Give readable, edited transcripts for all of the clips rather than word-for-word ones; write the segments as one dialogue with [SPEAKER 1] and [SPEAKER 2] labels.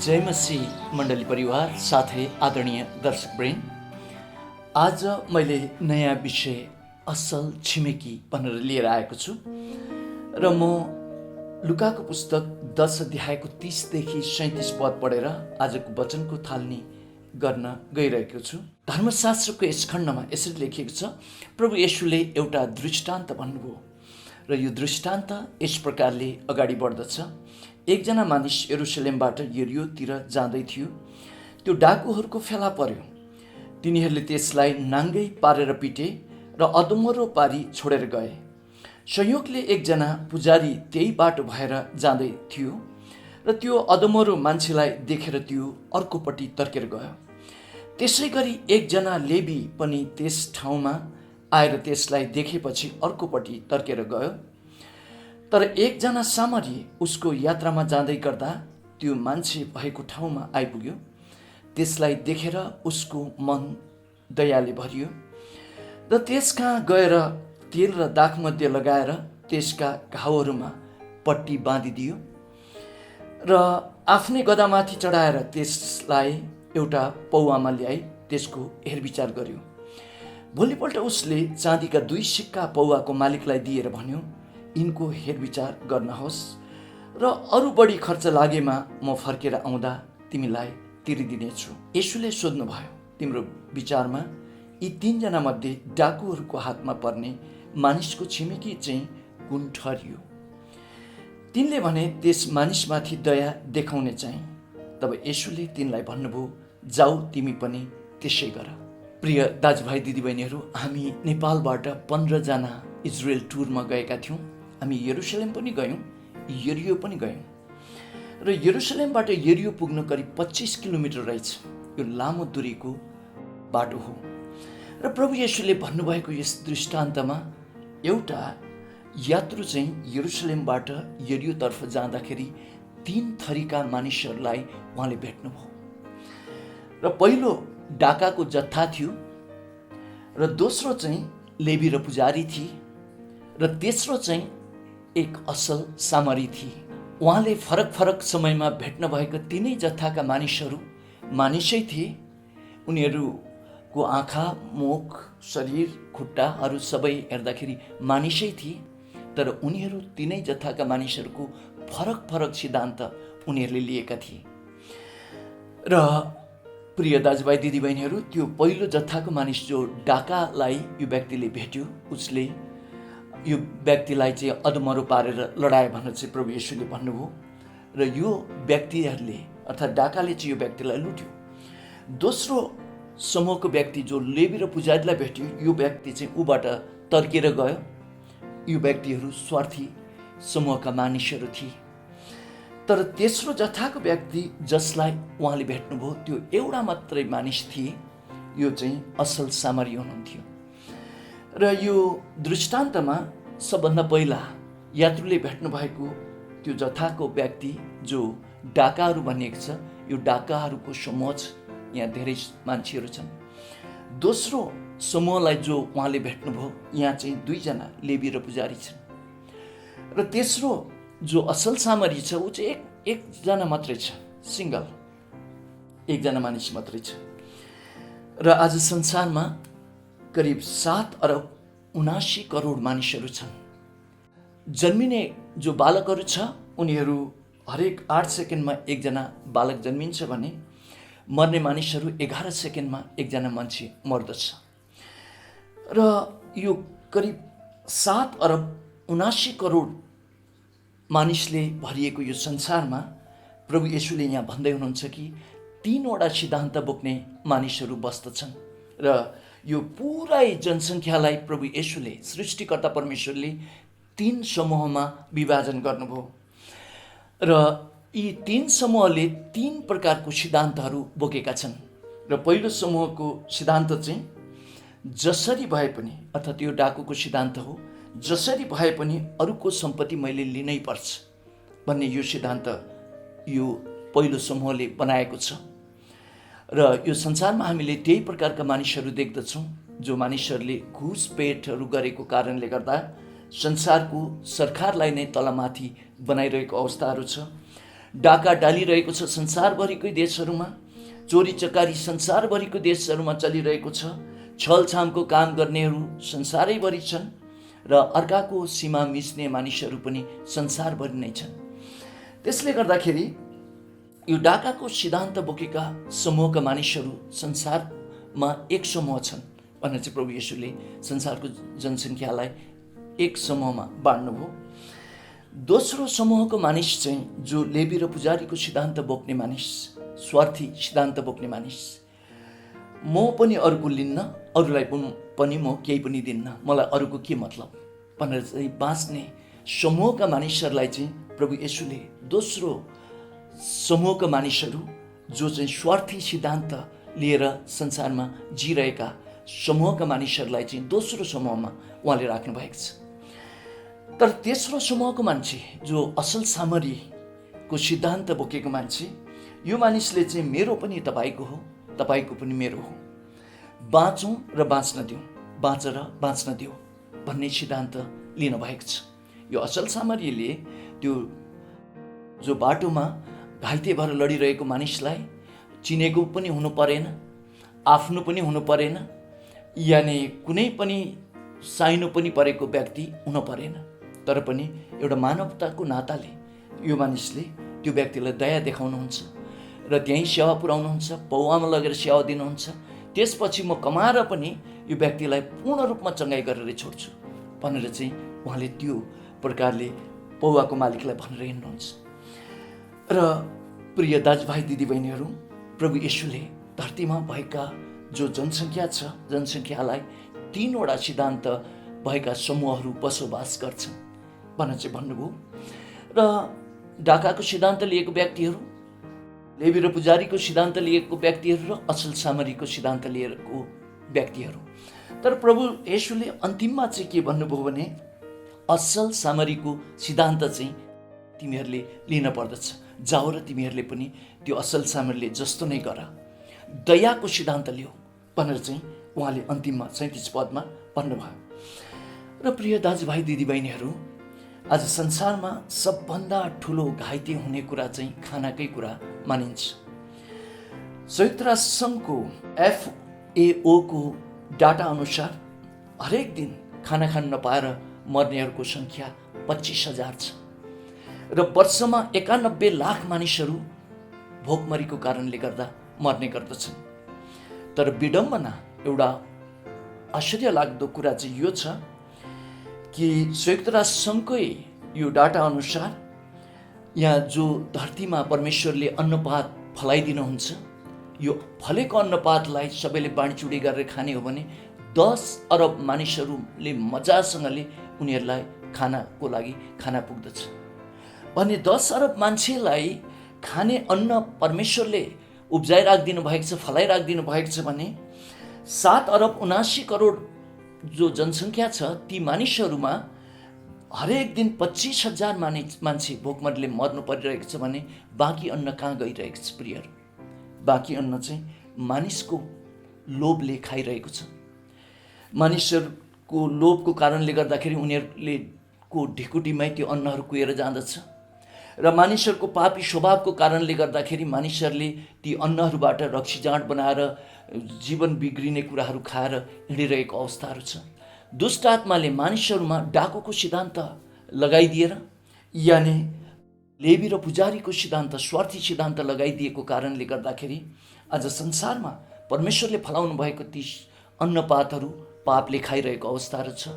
[SPEAKER 1] जय मसीह मण्डली परिवार साथै आदरणीय दर्शकवृन्द, आज मैले नयाँ विषय असल छिमेकी भनेर लिएर आएको छु र म लुकाको पुस्तक 10 अध्यायको 30 देखि 37 पद पढेर आजको वचनको थालनी गर्न गइरहेको छु। धर्मशास्त्रको यस खण्डमा यसरी लेखिएको छ, प्रभु येशूले एउटा दृष्टान्त भन्नुभयो र यो दृष्टान्त यस प्रकारले अगाडि बढ्दछ। एकजना मानिस यरुशलेमबाट यरियोतिर जाँदै थियो। त्यो डाकुहरूको फेला पर्यो। तिनीहरूले त्यसलाई नाङ्गै पारेर पिटे र अधमरो पारी छोडेर गए। संयोगले एकजना पुजारी त्यही बाटो भएर जाँदै थियो र त्यो अधमरो मान्छेलाई देखेर त्यो अर्कोपट्टि तर्केर गयो। त्यसै गरी एकजना लेवी पनि त्यस ठाउँमा आएर त्यसलाई देखेपछि अर्कोपट्टि तर्केर गयो। तर एकजना सामरी उसको यात्रामा जाँदै गर्दा त्यो मान्छे भएको ठाउँमा आइपुग्यो। त्यसलाई देखेर उसको मन दयाले भरियो र त्यसकहाँ गएर तेल र दाखमध्य लगाएर त्यसका घाउहरूमा पट्टी बाँधिदियो र आफ्नै गधामाथि चढाएर त्यसलाई एउटा पौवामा ल्याई त्यसको हेरविचार गर्यो। भोलिपल्ट उसले चाँदीका 2 सिक्का पौवाको मालिकलाई दिएर भन्यो, यिनको हेरविचार गर्नुहोस् र अरू बढी खर्च लागेमा म फर्केर आउँदा तिमीलाई तिरिदिनेछु। येशूले सोध्नुभयो, तिम्रो विचारमा यी 3 जना मध्ये डाकुहरूको हातमा पर्ने मानिसको छिमेकी चाहिँ कुन ठहरियो? तिनले भने, त्यस मानिसमाथि दया देखाउने चाहिँ। तब येशूले तिनलाई भन्नुभयो, जाऊ तिमी पनि त्यसै गर। प्रिय दाजुभाइ दिदीबहिनीहरू, हामी नेपालबाट 15 जना इजरायल टुरमा गएका थियौँ। हामी यरुशलेम पनि गयौँ, यरियो पनि गयौँ र यरुशलेमबाट यरियो पुग्न करिब 25 किलोमिटर रहेछ। यो लामो दूरीको बाटो हो र प्रभु येशूले भन्नुभएको यस दृष्टान्तमा एउटा यात्रु चाहिँ यरुशलेमबाट यरियोतर्फ जाँदाखेरि 3 थरीका मानिसहरूलाई उहाँले भेट्नुभयो। र पहिलो डाकाको जत्था थियो र दोस्रो चाहिँ लेवी र पुजारी थिए र तेस्रो चाहिँ एक असल सामरी थिए। उहाँले फरक फरक समयमा भेट्न भएका 3 जत्थाका मानिसहरू मानिसै थिए। उनीहरूको आँखा, मुख, शरीर, खुट्टाहरू सबै हेर्दाखेरि मानिसै थिए। तर उनीहरू 3 जत्थाका मानिसहरूको फरक फरक सिद्धान्त उनीहरूले लिएका थिए। र प्रिय दाजुभाइ दिदीबहिनीहरू, त्यो पहिलो जत्थाको मानिस जो डाकालाई यो व्यक्तिले भेट्यो, उसले यो व्यक्तिलाई चाहिँ अधमरो पारेर लडायो भनेर चाहिँ प्रभु येशूले भन्नुभयो र यो व्यक्तिहरूले अर्थात् डाकाले चाहिँ यो व्यक्तिलाई लुट्यो। दोस्रो समूहको व्यक्ति जो लेवी र पुजारीलाई भेट्यो, यो व्यक्ति चाहिँ ऊबाट तर्केर गयो। यो व्यक्तिहरू स्वार्थी समूहका मानिसहरू थिए। तर तेस्रो जत्थाको व्यक्ति जसलाई उहाँले भेट्नुभयो, त्यो एउटा मात्रै मानिस थिए। यो चाहिँ असल सामरी हुनुहुन्थ्यो। र यो दृष्टान्तमा सबभन्दा पहिला यात्रुले भेट्नु भएको त्यो जत्थाको व्यक्ति जो डाकाहरू भनिएको छ, यो डाकाहरूको समूह छ। यहाँ धेरै मान्छेहरू छन्। दोस्रो समूहलाई जो उहाँले भेट्नुभयो, यहाँ चाहिँ 2 जना लेवी र पुजारी छन्। र तेस्रो जो असल सामरी छ, ऊ चाहिँ एकजना मात्रै छ, सिङ्गल, एकजना मानिस मात्रै छ। र आज संसारमा करिब 7 अरब 79 करोड मानिसहरू छन्। जन्मिने जो बालकहरू छ, उनीहरू हरेक 8 सेकेन्डमा एकजना बालक जन्मिन्छ भने मर्ने मानिसहरू 11 सेकेन्डमा एकजना मान्छे मर्दछ। र यो करिब 7 अरब 79 करोड मानिसले भरिएको यो संसारमा प्रभु येशूले यहाँ भन्दै हुनुहुन्छ कि 3वटा सिद्धान्त बोक्ने मानिसहरू बस्दछन्। र यो पुरै जनसङ्ख्यालाई प्रभु येशूले, सृष्टिकर्ता परमेश्वरले 3 समूहमा विभाजन गर्नुभयो र यी 3 समूहले 3 प्रकारको सिद्धान्तहरू बोकेका छन्। र पहिलो समूहको सिद्धान्त चाहिँ जसरी भए पनि, अर्थात् यो डाकुको सिद्धान्त हो, जसरी भए पनि अरूको सम्पत्ति मैले लिनै पर्छ भन्ने यो सिद्धान्त यो पहिलो समूहले बनाएको छ। र यो संसारमा हामीले त्यही प्रकारका मानिसहरू देख्दछौँ, जो मानिसहरूले घुसपेटहरू गरेको कारणले गर्दा संसारको सरकारलाई नै तलमाथि बनाइरहेको अवस्थाहरू छ डाका डालिरहेको छ संसारभरिकै देशहरूमा, चोरी चकारी संसारभरिको देशहरूमा चलिरहेको छ, छलछामको काम गर्नेहरू संसारैभरि छन् र अर्काको सीमा मिच्ने मानिसहरू पनि संसारभरि नै छन्। त्यसले गर्दाखेरि यो डाकाको सिद्धान्त बोकेका समूहका मानिसहरू संसारमा एक समूह छन् भनेर चाहिँ प्रभु येशूले संसारको जनसङ्ख्यालाई एक समूहमा बाँड्नुभयो। दोस्रो समूहको मानिस चाहिँ जो लेवी र पुजारीको सिद्धान्त बोक्ने मानिस, स्वार्थी सिद्धान्त बोक्ने मानिस, म पनि अरूको लिन्न, अरूलाई पनि म केही पनि दिन्न, मलाई अरूको के मतलब भनेर चाहिँ बाँच्ने समूहका मानिसहरूलाई चाहिँ प्रभु येशूले दोस्रो समूहका मानिसहरू जो चाहिँ स्वार्थी सिद्धान्त लिएर संसारमा जिरहेका समूहका मानिसहरूलाई चाहिँ दोस्रो समूहमा उहाँले राख्नु भएको छ। तर तेस्रो समूहको मान्छे जो असल सामरीको सिद्धान्त बोकेको मान्छे, यो मानिसले चाहिँ मेरो पनि तपाईँको हो, तपाईँको पनि मेरो हो, बाँचौँ र बाँच्न दिउँ, बाँच र बाँच्न दिउँ भन्ने सिद्धान्त लिनु भएको छ। यो असल सामरीले त्यो जो बाटोमा घाइते भएर लडिरहेको मानिसलाई चिनेको पनि हुनु परेन, आफ्नो पनि हुनु परेन, यानि कुनै पनि साइनो पनि परेको व्यक्ति हुन परेन, तर पनि एउटा मानवताको नाताले यो मानिसले त्यो व्यक्तिलाई दया देखाउनुहुन्छ र त्यहीँ सेवा पुर्याउनुहुन्छ, पौवामा लगेर सेवा दिनुहुन्छ। त्यसपछि म कमाएर पनि यो व्यक्तिलाई पूर्ण रूपमा चङ्गाई गरेर छोड्छु भनेर चाहिँ उहाँले त्यो प्रकारले पौवाको मालिकलाई भनेर हिँड्नुहुन्छ। र प्रिय दाजुभाइ दिदीबहिनीहरू, प्रभु येशूले धरतीमा भएका जो जनसङ्ख्या छ, जनसङ्ख्यालाई 3वटा सिद्धान्त भएका समूहहरू बसोबास गर्छन् भनेर चाहिँ भन्नुभयो। र डाकाको सिद्धान्त लिएको व्यक्तिहरू, लेवी र पुजारीको सिद्धान्त लिएको व्यक्तिहरू र असल सामरीको सिद्धान्त लिएको व्यक्तिहरू। तर प्रभु येशूले अन्तिममा चाहिँ के भन्नुभयो भने असल सामरीको सिद्धान्त चाहिँ तिमीहरूले लिन पर्दछ, जाऊ र तिमीहरूले पनि त्यो असल सामरीले जस्तो नै गर, दयाको सिद्धान्त लियो भनेर चाहिँ उहाँले अन्तिममा 37 पदमा भन्नुभयो। र प्रिय दाजुभाइ दिदीबहिनीहरू, आज संसारमा सबभन्दा ठुलो घाइते हुने कुरा चाहिँ खानाकै कुरा मानिन्छ। संयुक्त राष्ट्र सङ्घको FAO को डाटा अनुसार हरेक दिन खाना खान नपाएर मर्नेहरूको सङ्ख्या 25,000 छ र वर्षमा 91 लाख मानिसहरू भोकमरीको कारणले गर्दा मर्ने गर्दछन्। तर विडम्बना, एउटा आश्चर्य लाग्दो कुरा चाहिँ यो छ कि संयुक्त राष्ट्र सङ्घकै यो डाटा अनुसार यहाँ जो धरतीमा परमेश्वरले अन्नपात फलाइदिनुहुन्छ, यो फलेको अन्नपातलाई सबैले बाँडचुँडी गरेर खाने हो भने 10 अरब मानिसहरूले मजासँगले उनीहरूलाई खानाको लागि खाना पुग्दछ भने 10 अरब मान्छेलाई खाने अन्न परमेश्वरले उब्जाइ राखिदिनु भएको छ, फलाइ राखिदिनु भएको छ भने 7 अरब 79 करोड जो जनसङ्ख्या छ ती मानिसहरूमा हरेक दिन 25,000 मान्छे भोकमरीले मर्नु परिरहेको छ भने बाँकी अन्न कहाँ गइरहेको छ प्रियहरू? बाँकी अन्न चाहिँ मानिसको लोभले खाइरहेको छ। मानिसहरूको लोभको कारणले गर्दाखेरि उनीहरूले को ढिकुटीमै त्यो अन्नहरू कुहेर जाँदछ र मानिसहरूको पापी स्वभावको कारणले गर्दाखेरि मानिसहरूले ती अन्नहरूबाट रक्सीजाँड बनाएर जीवन बिग्रिने कुराहरू खाएर हिँडिरहेको अवस्थाहरू छ। दुष्ट आत्माले मानिसहरूमा डाकुको सिद्धान्त लगाइदिएर, यानि लेवी र पुजारीको सिद्धान्त, स्वार्थी सिद्धान्त लगाइदिएको कारणले गर्दाखेरि आज संसारमा परमेश्वरले फलाउनु भएको ती अन्नपातहरू पापले खाइरहेको अवस्थाहरू छ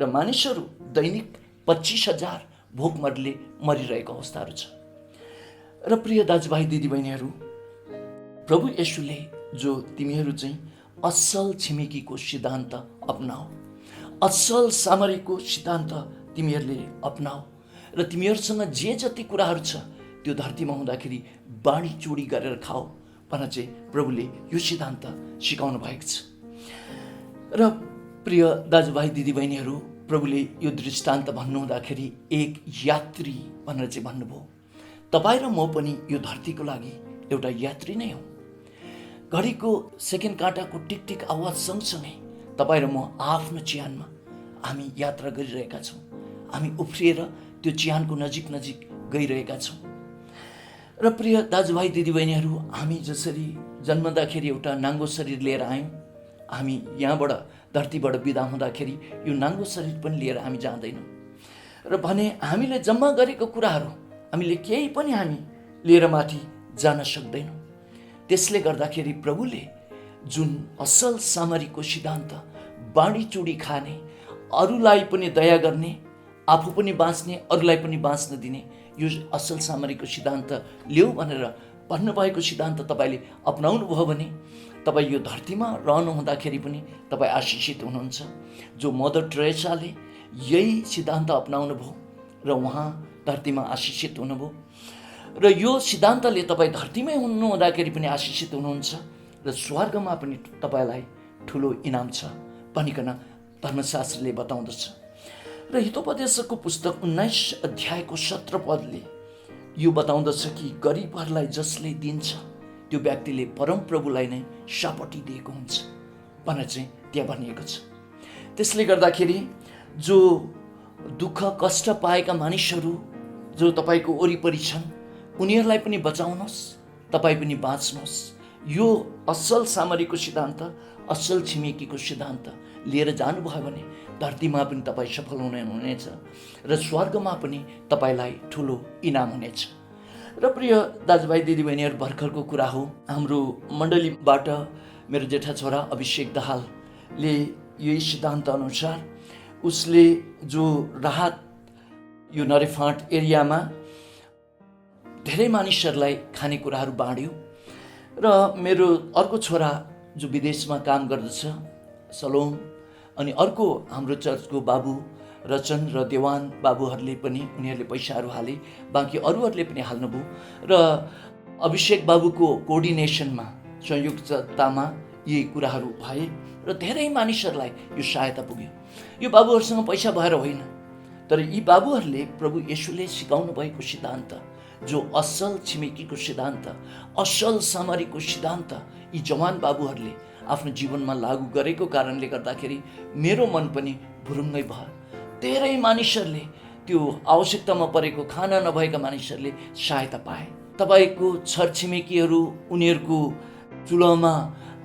[SPEAKER 1] र मानिसहरू दैनिक 25,000 भोकमरीले मरिरहेको अवस्थाहरू छ। र प्रिय दाजुभाइ दिदीबहिनीहरू, प्रभु येशूले जो तिमीहरू चाहिँ असल छिमेकीको सिद्धान्त अपनाऊ, असल सामरीको सिद्धान्त तिमीहरूले अपनाऊ र तिमीहरूसँग जे जति कुराहरू छ त्यो धरतीमा हुँदाखेरि बाँडीचुँडी गरेर खाऊ भनेर चाहिँ प्रभुले यो सिद्धान्त सिकाउनु भएको छ। र प्रिय दाजुभाइ दिदीबहिनीहरू, प्रभुले यो दृष्टान्त भन्नुहुँदाखेरि एक यात्री भनेर चाहिँ भन्नुभयो। तपाईँ र म पनि यो धरतीको लागि एउटा यात्री नै हौँ। घडीको सेकेन्ड काँटाको टिकटिक आवाज सँगसँगै तपाईँ र म आफ्नो चिहानमा हामी यात्रा गरिरहेका छौँ। हामी उफ्रिएर त्यो चिहानको नजिक नजिक गइरहेका छौँ र प्रिय दाजुभाइ दिदीबहिनीहरू, हामी जसरी जन्मदाखेरि एउटा नाङ्गो शरीर लिएर आयौँ, हामी यहाँबाट धरतीबाट बिदा हुँदाखेरि यो नाङ्गो शरीर पनि लिएर हामी जाँदैनौँ। र भने हामीले जम्मा गरेको कुराहरू हामीले केही पनि हामी लिएर माथि जान सक्दैनौँ। त्यसले गर्दाखेरि प्रभुले जुन असल सामरीको सिद्धान्त, बाँडीचुडी खाने, अरूलाई पनि दया गर्ने, आफू पनि बाँच्ने, अरूलाई पनि बाँच्न दिने, यो असल सामरीको सिद्धान्त ल्याऊ भनेर भन्नुभएको सिद्धान्त तपाईँले अपनाउनु भयो भने तपाईँ यो धरतीमा रहनुहुँदाखेरि पनि तपाईँ आशिषित हुनुहुन्छ। जो मदर टेरेसाले यही सिद्धान्त अपनाउनु भयो र उहाँ धरतीमा आशिषित हुनुभयो, र यो सिद्धान्तले तपाईँ धरतीमै हुनुहुँदाखेरि पनि आशिषित हुनुहुन्छ र स्वर्गमा पनि तपाईँलाई ठुलो इनाम छ भनिकन धर्मशास्त्रले बताउँदछ। र हितोपदेशको पुस्तक 19 अध्यायको 17 पदले यो बताउँदछ कि गरिबहरूलाई जसले दिन्छ त्यो व्यक्तिले परमप्रभुलाई नै सापटी दिएको हुन्छ भनेर चाहिँ त्यहाँ भनिएको छ। त्यसले गर्दाखेरि जो दुःख कष्ट पाएका मानिसहरू जो तपाईँको वरिपरि छन् उनीहरूलाई पनि बचाउनुहोस्, तपाईँ पनि बाँच्नुहोस्। यो असल सामरीको सिद्धान्त, असल छिमेकीको सिद्धान्त लिएर जानुभयो भने धरतीमा पनि तपाईँ सफल हुनुहुनेछ र स्वर्गमा पनि तपाईँलाई ठुलो इनाम हुनेछ। र प्रिय दाजुभाइ दिदीबहिनीहरू, भर्खरको कुरा हो, हाम्रो मण्डलीबाट मेरो जेठा छोरा अभिषेक दाहालले यही सिद्धान्त अनुसार उसले जो राहत यो नरेफाँट एरियामा धेरै मानिसहरूलाई खानेकुराहरू बाँड्यो। र मेरो अर्को छोरा जो विदेशमा काम गर्दछ, सलोम, अनि अर्को हाम्रो चर्चको बाबु रचन र देवान बाबुहरूले पनि उनीहरूले पैसाहरू हाले, बाँकी अरूहरूले पनि हाल्नुभयो। र अभिषेक बाबुको कोअर्डिनेसनमा, संयुक्ततामा यी कुराहरू भए र धेरै मानिसहरूलाई यो सहायता पुग्यो। यो बाबुहरूसँग पैसा भएर होइन, तर यी बाबुहरूले प्रभु येशूले सिकाउनु भएको सिद्धान्त, जो असल छिमेकीको सिद्धान्त, असल सामरीको सिद्धान्त यी जवान बाबुहरूले आफ्नो जीवनमा लागू गरेको कारणले गर्दाखेरि मेरो मन पनि भुरुङ्गै भयो। धेरै मानिसहरूले त्यो आवश्यकतामा परेको खाना नभएका मानिसहरूले सहायता पाए। तपाईँको छरछिमेकीहरू उनीहरूको चुलोमा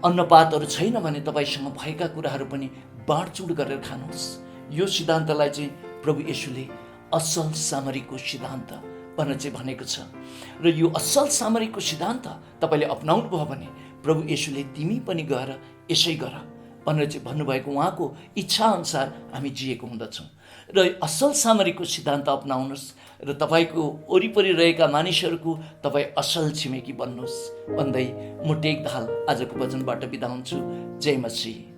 [SPEAKER 1] अन्नपातहरू छैन भने तपाईँसँग भएका कुराहरू पनि बाँडचुँड गरेर खानुहोस्। यो सिद्धान्तलाई चाहिँ प्रभु येशूले असल सामरीको सिद्धान्त भनेर चाहिँ भनेको छ। र यो असल सामरीको सिद्धान्त तपाईँले अपनाउनु भयो भने प्रभु येशूले तिमी पनि गएर यसै गर भनेर चाहिँ भन्नुभएको उहाँको इच्छा अनुसार हामी जिएको हुँदछौँ। र असल सामरीको सिद्धान्त अपनाउनुहोस् र तपाईँको वरिपरि रहेका मानिसहरूको तपाईँ असल छिमेकी बन्नुहोस् भन्दै म टेक दाहाल आजको वचनबाट बिदा हुन्छु। जय मसीह।